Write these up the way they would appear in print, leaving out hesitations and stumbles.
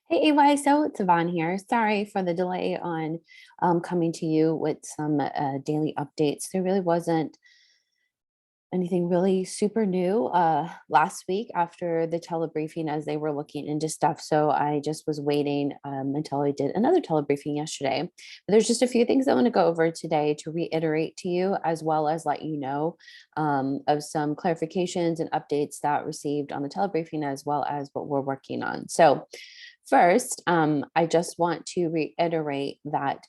Hey, AYSO, it's Yvonne here. Sorry for the delay on coming to you with some daily updates. There really wasn't anything really super new last week after the telebriefing as they were looking into stuff. So I just was waiting until I did another telebriefing yesterday. But there's just a few things I want to go over today to reiterate to you, as well as let you know of some clarifications and updates that received on the telebriefing, as well as what we're working on. So first, I just want to reiterate that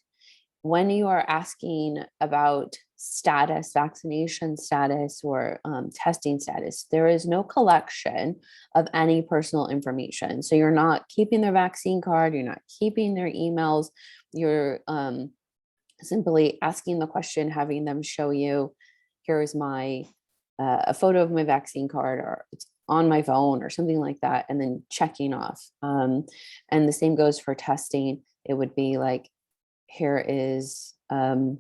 when you are asking about status, vaccination status, or testing status, there is no collection of any personal information. So you're not keeping their vaccine card, you're not keeping their emails, you're simply asking the question, having them show you, here's my a photo of my vaccine card, or it's on my phone or something like that, and then checking off. And the same goes for testing. It would be like, here is the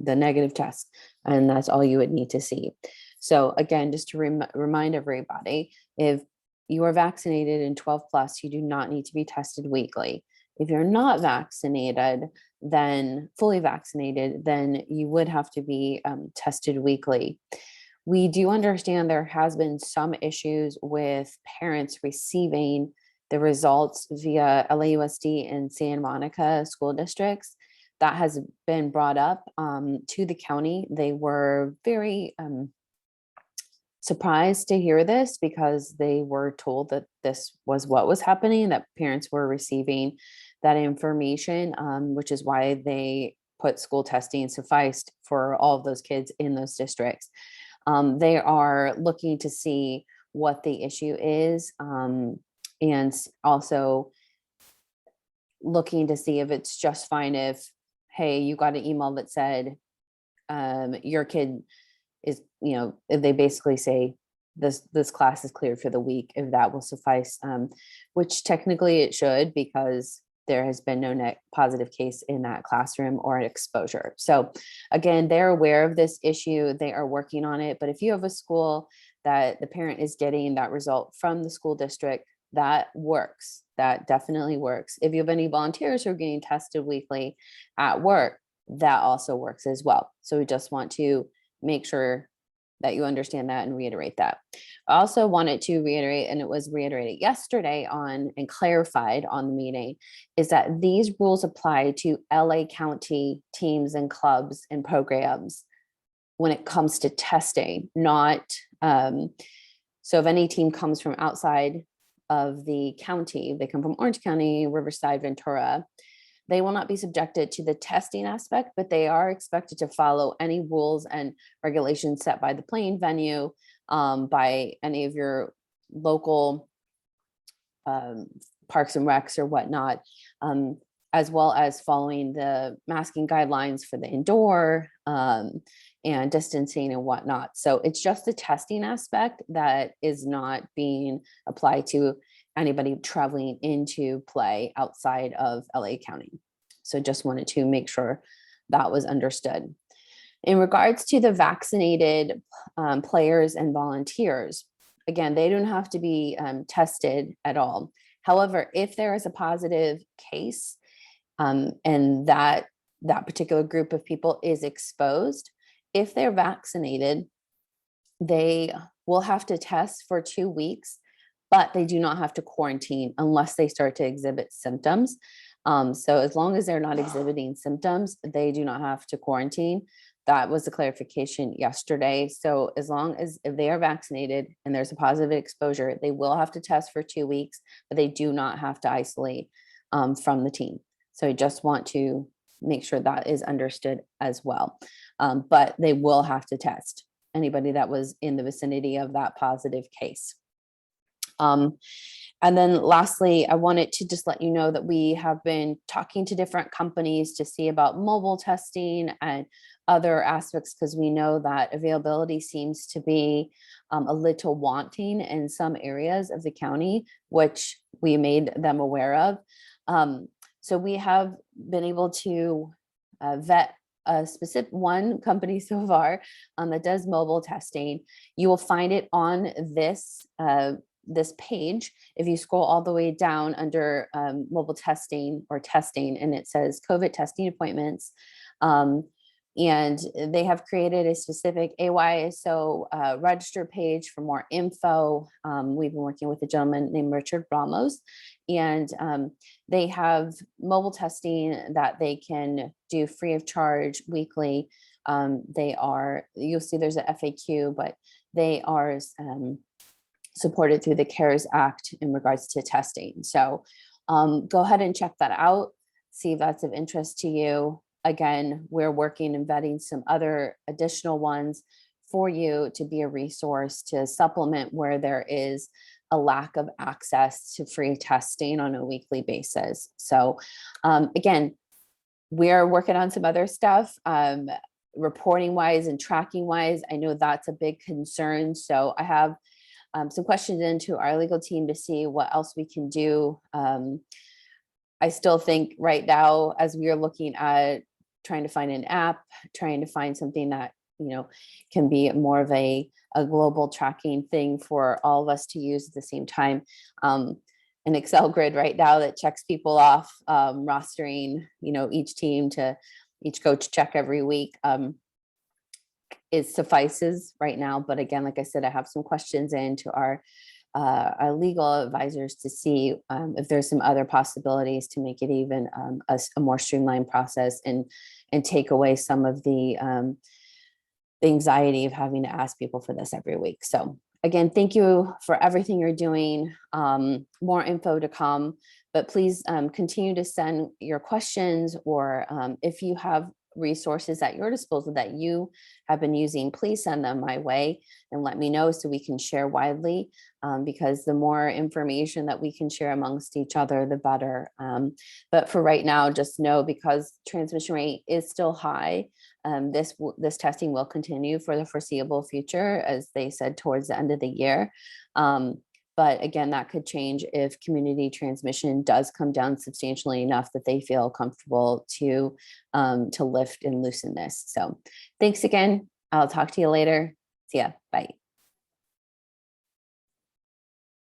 negative test, and that's all you would need to see. So again, just to remind everybody, if you are vaccinated in 12 plus, you do not need to be tested weekly. If you're not vaccinated, then fully vaccinated, then you would have to be tested weekly. We do understand there has been some issues with parents receiving the results via LAUSD and Santa Monica school districts. That has been brought up to the county. They were very surprised to hear this because they were told that this was what was happening, that parents were receiving that information, which is why they put school testing sufficed for all of those kids in those districts. They are looking to see what the issue is, and also looking to see if it's just fine if, hey, you got an email that said your kid is, if they basically say this class is cleared for the week, if that will suffice, which technically it should, because there has been no positive case in that classroom or an exposure. So again, they're aware of this issue. They are working on it. But if you have a school that the parent is getting that result from the school district, that works. That definitely works. If you have any volunteers who are getting tested weekly at work, that also works as well. So we just want to make sure that you understand that and reiterate that. I also wanted to reiterate, and it was reiterated yesterday on and clarified on the meeting, is that these rules apply to LA County teams and clubs and programs when it comes to testing, not, so if any team comes from outside of the county, they come from Orange County, Riverside, Ventura, they will not be subjected to the testing aspect, but they are expected to follow any rules and regulations set by the playing venue, by any of your local parks and recs or whatnot, as well as following the masking guidelines for the indoor and distancing and whatnot. So it's just the testing aspect that is not being applied to anybody traveling into play outside of LA County. So just wanted to make sure that was understood. In regards to the vaccinated players and volunteers, again, they don't have to be tested at all. However, if there is a positive case and that particular group of people is exposed, if they're vaccinated, they will have to test for 2 weeks, but they do not have to quarantine unless they start to exhibit symptoms. So as long as they're not exhibiting symptoms, they do not have to quarantine. That was the clarification yesterday. So as long as if they are vaccinated and there's a positive exposure, they will have to test for 2 weeks, but they do not have to isolate from the team. So I just want to make sure that is understood as well. But they will have to test anybody that was in the vicinity of that positive case. And then lastly, I wanted to just let you know that we have been talking to different companies to see about mobile testing and other aspects, because we know that availability seems to be a little wanting in some areas of the county, which we made them aware of. So we have been able to vet a specific one company so far that does mobile testing. You will find it on this this page, if you scroll all the way down under mobile testing or testing, and it says COVID testing appointments, and they have created a specific AYSO register page for more info. We've been working with a gentleman named Richard Ramos, and they have mobile testing that they can do free of charge weekly. You'll see there's an FAQ, but they are supported through the CARES Act in regards to testing. So go ahead and check that out, see if that's of interest to you. Again, we're working and vetting some other additional ones for you to be a resource to supplement where there is a lack of access to free testing on a weekly basis. So again, we're working on some other stuff, reporting wise and tracking wise. I know that's a big concern. So I have some questions into our legal team to see what else we can do. I still think right now, as we are looking at trying to find an app, trying to find something that, can be more of a global tracking thing for all of us to use at the same time. An Excel grid right now that checks people off, rostering, each coach check every week. It suffices right now, but again, like I said, I have some questions into our legal advisors to see if there's some other possibilities to make it even a more streamlined process and take away some of the anxiety of having to ask people for this every week. So again, thank you for everything you're doing. More info to come, but please continue to send your questions, or if you have resources at your disposal that you have been using, please send them my way and let me know so we can share widely, because the more information that we can share amongst each other, the better. But for right now, just know, because transmission rate is still high, this testing will continue for the foreseeable future, as they said, towards the end of the year. But again, that could change if community transmission does come down substantially enough that they feel comfortable to lift and loosen this. So thanks again. I'll talk to you later. See ya. Bye.